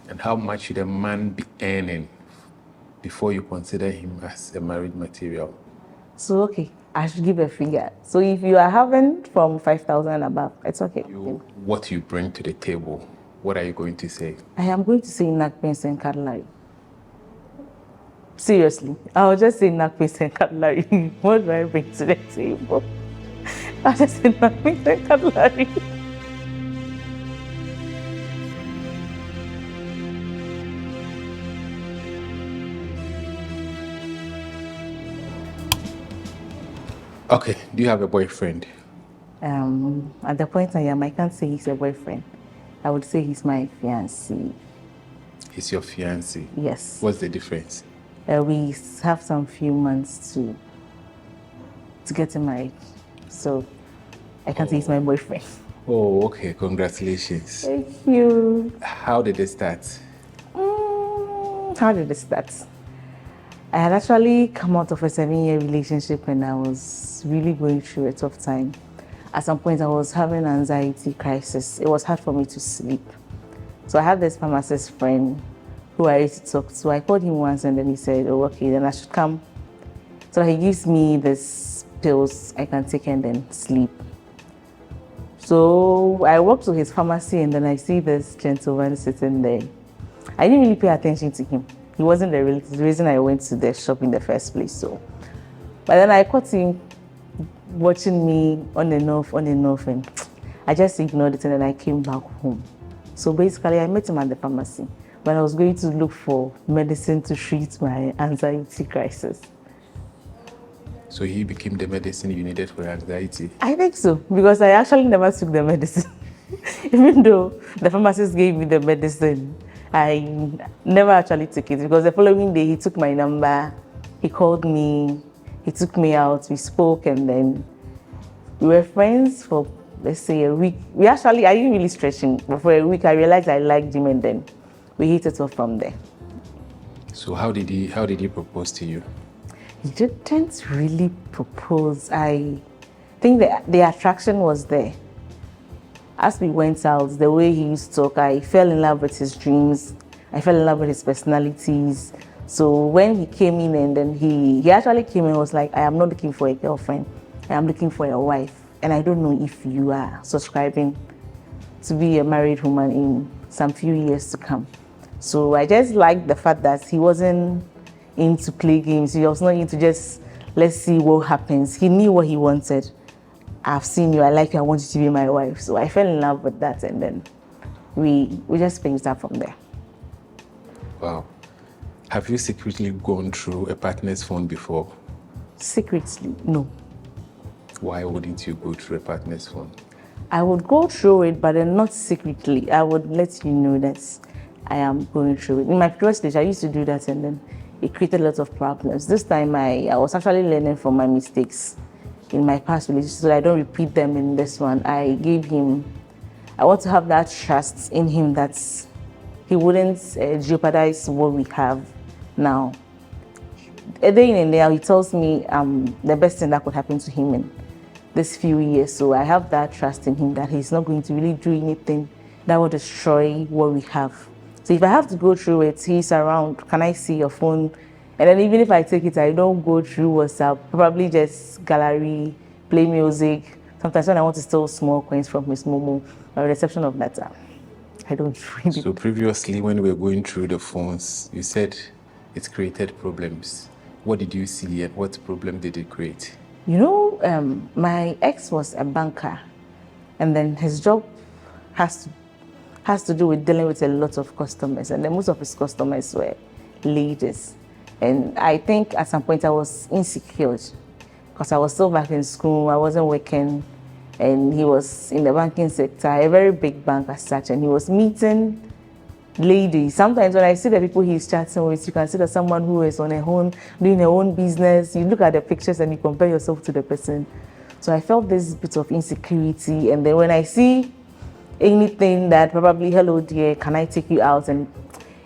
And how much should a man be earning before you consider him as a married material? So, okay, I should give a figure. So if you are having from 5,000 and above, it's okay. What you bring to the table, what are you going to say? I am going to say napkins and cutlery. Seriously, I'll just say napkins and cutlery. What do I bring to the table? I'll just say napkins and cutlery. Okay, do you have a boyfriend? At the point I am, I can't say he's a boyfriend. I would say he's my fiancé. He's your fiancé? Yes. What's the difference? We have some few months to get married. So I can't say he's my boyfriend. Oh, okay. Congratulations. Thank you. How did it start? How did it start? I had actually come out of a 7-year relationship and I was really going through a tough time. At some point, I was having an anxiety crisis. It was hard for me to sleep. So I had this pharmacist friend who I used to talk to. I called him once and then he said, oh, okay, then I should come. So he gives me these pills I can take and then sleep. So I walked to his pharmacy and then I see this gentleman sitting there. I didn't really pay attention to him. He wasn't the reason I went to the shop in the first place. So, but then I caught him watching me on and off, and I just ignored it and then I came back home. So basically, I met him at the pharmacy when I was going to look for medicine to treat my anxiety crisis. So he became the medicine you needed for anxiety? I think so, because I actually never took the medicine. Even though the pharmacist gave me the medicine, I never actually took it because the following day he took my number, he called me, he took me out, we spoke, and then we were friends for, let's say, a week. I didn't really stretch him, but for a week I realized I liked him and then we hit it off from there. So how did he propose to you? He didn't really propose. I think the attraction was there. As we went out, the way he used to talk, I fell in love with his dreams. I fell in love with his personalities. So when he came in and then he actually came in and was like, I am not looking for a girlfriend. I am looking for a wife. And I don't know if you are subscribing to be a married woman in some few years to come. So I just liked the fact that he wasn't into play games. He was not into just, let's see what happens. He knew what he wanted. I've seen you, I like you, I want you to be my wife. So I fell in love with that and then we just finished up from there. Wow. Have you secretly gone through a partner's phone before? Secretly, no. Why wouldn't you go through a partner's phone? I would go through it, but then not secretly. I would let you know that I am going through it. In my previous stage, I used to do that and then it created a lot of problems. This time I was actually learning from my mistakes in my past relationship so that I don't repeat them in this one. I want to have that trust in him that he wouldn't jeopardize what we have now. A day in and day out, he tells me the best thing that could happen to him in this few years. So I have that trust in him that he's not going to really do anything that will destroy what we have. So if I have to go through it, he's around, can I see your phone? And then even if I take it, I don't go through WhatsApp, probably just gallery, play music. Sometimes when I want to steal small coins from his Momo or reception of data, I don't really. So previously when we were going through the phones, you said it created problems. What did you see and what problem did it create? You know, my ex was a banker and then his job has to do with dealing with a lot of customers and then most of his customers were ladies. And I think at some point I was insecure because I was still back in school, I wasn't working, and he was in the banking sector, a very big bank as such, and he was meeting ladies. Sometimes when I see the people he's chatting with, you can see that someone who is on her own, doing her own business, you look at the pictures and you compare yourself to the person. So I felt this bit of insecurity, and then when I see anything that probably, hello dear, can I take you out, and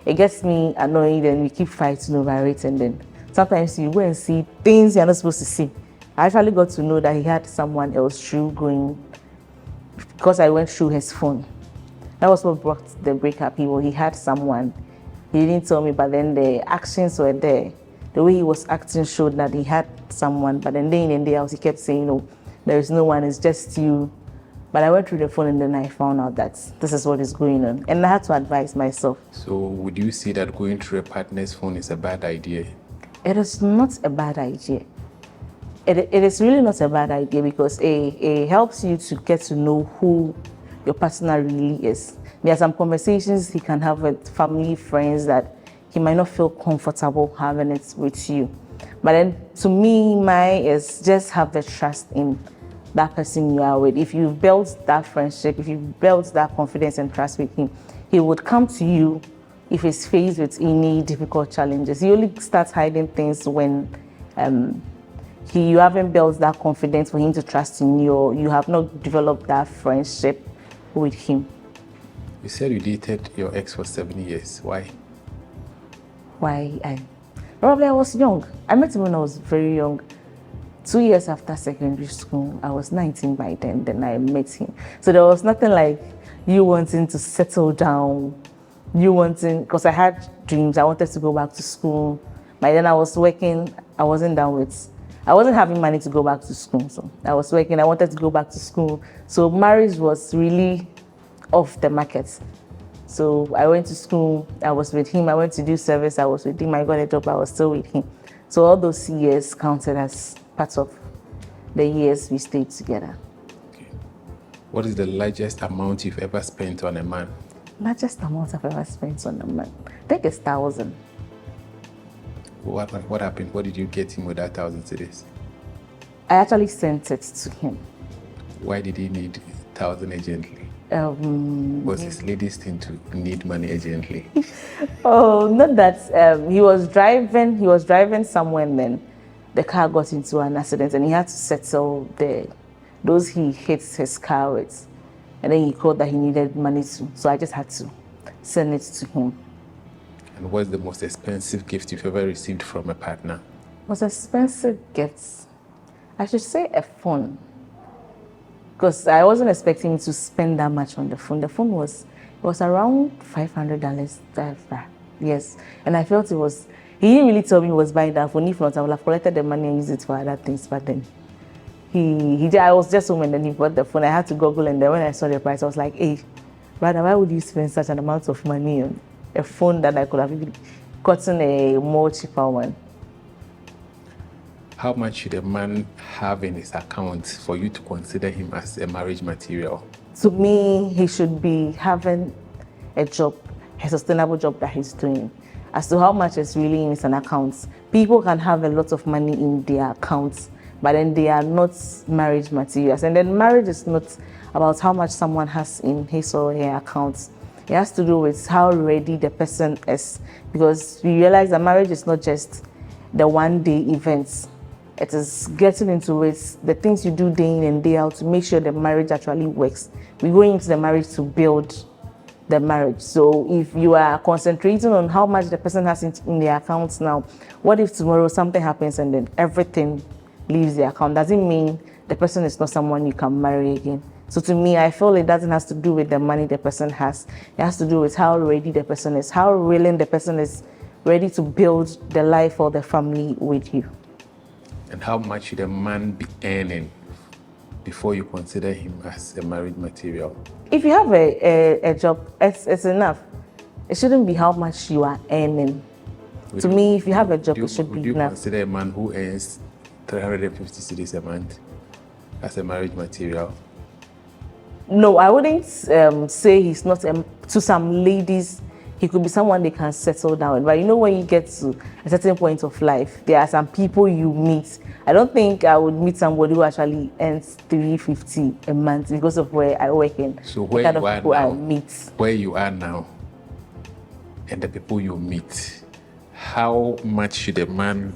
it gets me annoyed and we keep fighting over it, and then sometimes you go and see things you're not supposed to see. I actually got to know that he had someone else through going, because I went through his phone. That was what brought the breakup. He had someone. He didn't tell me, but then the actions were there. The way he was acting showed that he had someone, but then day in and day out, he kept saying, no, there is no one, it's just you. But I went through the phone and then I found out that this is what is going on. And I had to advise myself. So would you say that going through a partner's phone is a bad idea? It is not a bad idea. It is really not a bad idea because it helps you to get to know who your partner really is. There are some conversations he can have with family, friends that he might not feel comfortable having it with you. But then to me, mine is just have the trust in that person you are with. If you build that friendship, if you build that confidence and trust with him, he would come to you if he's faced with any difficult challenges. He only starts hiding things when you haven't built that confidence for him to trust in you, or you have not developed that friendship with him. You said you dated your ex for 7 years. Why? Probably I was young. I met him when I was very young. 2 years after secondary school, I was 19 by then I met him. So there was nothing like you wanting to settle down, because I had dreams. I wanted to go back to school. By then I was working. I wasn't having money to go back to school. So I was working. I wanted to go back to school. So marriage was really off the market. So I went to school. I was with him. I went to do service. I was with him. I got a job. I was still with him. So all those years counted as part of the years we stayed together. Okay. What is the largest amount you've ever spent on a man? Largest amount I've ever spent on a man? I think it's 1,000. What happened? What did you get him with that 1,000 cedis? I actually sent it to him. Why did he need 1,000 urgently? Was his ladies thing to need money urgently? Oh, not that. He was driving somewhere and then the car got into an accident and he had to settle those he hit his car with. And then he called that he needed money too. So I just had to send it to him. And what's the most expensive gift you've ever received from a partner? Most expensive gifts? I should say a phone. Because I wasn't expecting to spend that much on the phone. The phone was around $500. Yes. And I felt he didn't really tell me he was buying that phone. If not, I would have collected the money and used it for other things. But then I was just home and then he bought the phone. I had to Google, and then when I saw the price, I was like, hey, brother, why would you spend such an amount of money on a phone that I could have even gotten a more cheaper one? How much should a man have in his account for you to consider him as a marriage material? To me, he should be having a job, a sustainable job that he's doing. As to how much is really in his account, people can have a lot of money in their accounts, but then they are not marriage materials. And then marriage is not about how much someone has in his or her accounts. It has to do with how ready the person is, because we realize that marriage is not just the one-day events. It is getting into it, the things you do day in and day out to make sure the marriage actually works. We're going into the marriage to build the marriage. So if you are concentrating on how much the person has in their accounts now, what if tomorrow something happens and then everything leaves the account? Doesn't mean the person is not someone you can marry again. So to me, I feel it doesn't have to do with the money the person has. It has to do with how ready the person is, how willing the person is ready to build the life or the family with you. And how much should a man be earning before you consider him as a marriage material? If you have a job, it's enough. It shouldn't be how much you are earning. To me, if you have a job, it should be enough. Would you consider a man who earns 350 cedis a month as a marriage material? No, I wouldn't say he's not. To some ladies, he could be someone they can settle down with. But you know, when you get to a certain point of life, there are some people you meet. I don't think I would meet somebody who actually earns 350 a month because of where I work in. So where you are now, where you are now, and the people you meet, how much should a man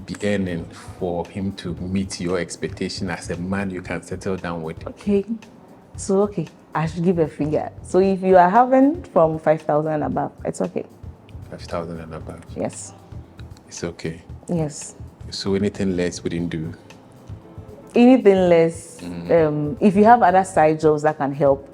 be earning for him to meet your expectation as a man you can settle down with? Okay. So, I should give a figure. So if you are having from 5,000 and above, it's okay. 5,000 and above? Yes. It's okay? Yes. So anything less wouldn't do? Anything less, if you have other side jobs that can help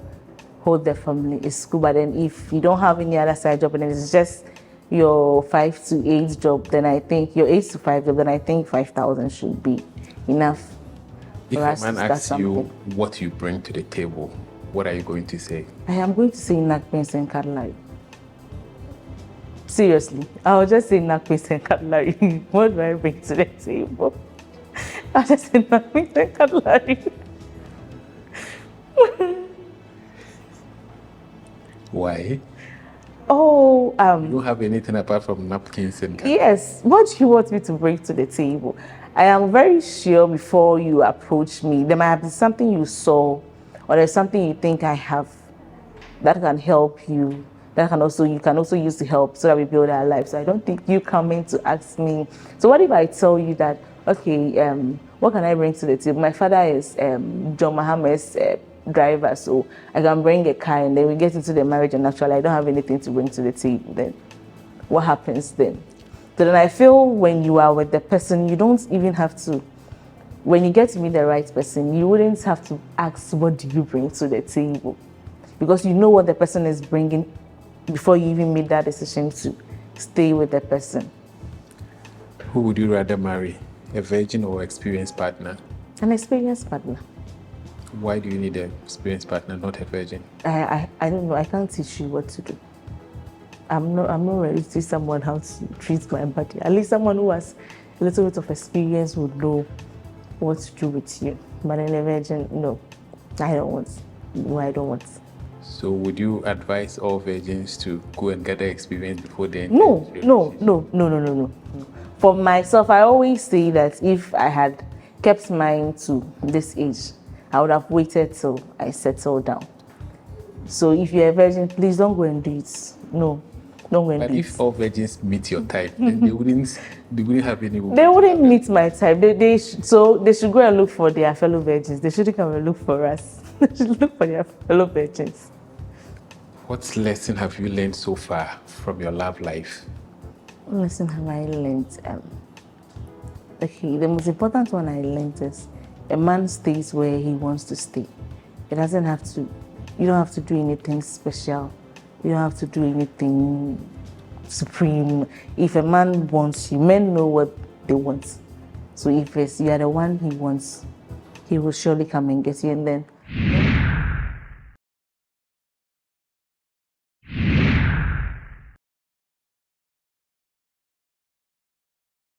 hold the family, it's cool. But then if you don't have any other side job and then it's just your 5 to 8 job, then I think your 8 to 5 job, then I think 5,000 should be enough. If a man asks you what you bring to the table, what are you going to say? I am going to say napkins and cutlery. Seriously, I'll just say napkins and cutlery. What do I bring to the table? I'll just say napkins and cutlery. Why? Oh, you don't have anything apart from napkins and cutlery? Yes. What do you want me to bring to the table? I am very sure before you approach me, there might have been something you saw, or there's something you think I have that can help you, that you can also use to help so that we build our lives. So I don't think you coming to ask me. So what if I tell you that, okay, what can I bring to the table? My father is John Mohammed's driver, so I can bring a car, and then we get into the marriage and actually I don't have anything to bring to the table. Then what happens then? So then I feel when you are with the person, you don't even have to, when you get to meet the right person, you wouldn't have to ask, what do you bring to the table? Because you know what the person is bringing before you even make that decision to stay with the person. Who would you rather marry, a virgin or experienced partner? An experienced partner. Why do you need an experienced partner, not a virgin? I don't know. I can't teach you what to do. I'm not ready to teach someone how to treat my body. At least someone who has a little bit of experience would know what to do with you. But in a virgin, no, I don't want. No, I don't want. So would you advise all virgins to go and get the experience before they enter? No. For myself, I always say that if I had kept mine to this age, I would have waited till I settled down. So if you're a virgin, please don't go and do it. No. But if all virgins meet your type, then they wouldn't have any. They wouldn't meet my type. They should go and look for their fellow virgins. They shouldn't come and look for us. They should look for their fellow virgins. What lesson have you learned so far from your love life? What lesson have I learned? Okay, the most important one I learned is a man stays where he wants to stay. It doesn't have to. You don't have to do anything special. You don't have to do anything supreme. If a man wants you, men know what they want. So if you are the one he wants, he will surely come and get you. And then